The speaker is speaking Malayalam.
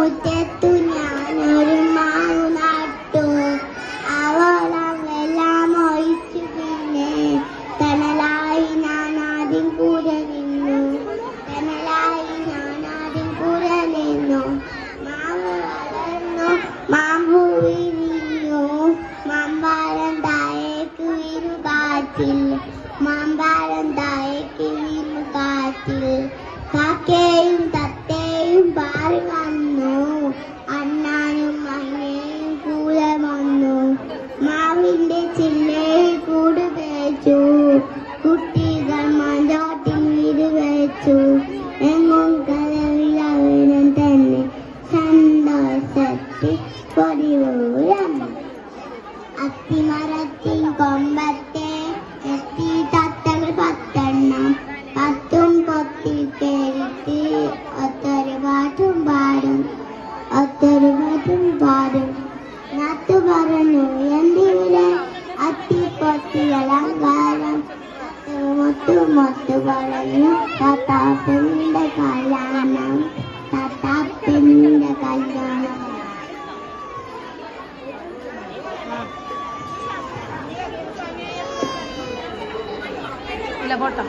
മുറ്റത്തു ഞാനൊരു മാവ് നട്ടു. അവളം എല്ലാം ഒഴിച്ചു. പിന്നെ തണലായി ഞാനാദ്യം കൂടെ നിന്നു. മാവ് വളർന്നു, മാമ്പൂ വിരിഞ്ഞു. മാമ്പാരം താഴേക്ക് വീണു കാറ്റിൽ. കാക്കയും തത്തയും പാറി വന്നു. അണ്ണാനും മഞ്ഞയും കൂടെ വന്നു. മാവിന്റെ ചില്ലയിൽ കൂട് വെച്ചു. കുട്ടികൾ മഞ്ചോട്ടിൽ വീട് വെച്ചു. എങ്ങും കലവിലവിനും തന്നെ സന്തോഷത്തിൽ പൊടിവൂരം. അത്തിമരത്തിൻ കൊമ്പത്തെ എത്തി തത്തകൾ 10 10 പൊത്തി കേറിട്ട് ഒത്തൊരു പാട്ടും പാടും. നാത്തു പറഞ്ഞു എന്തിവിടെ അത്തിപ്പൊത്തി അലങ്കാരം. മുത്തു പറഞ്ഞു താത്താപ്പന്റെ കല്യാണം. ഇല്ല പോട്ടോ.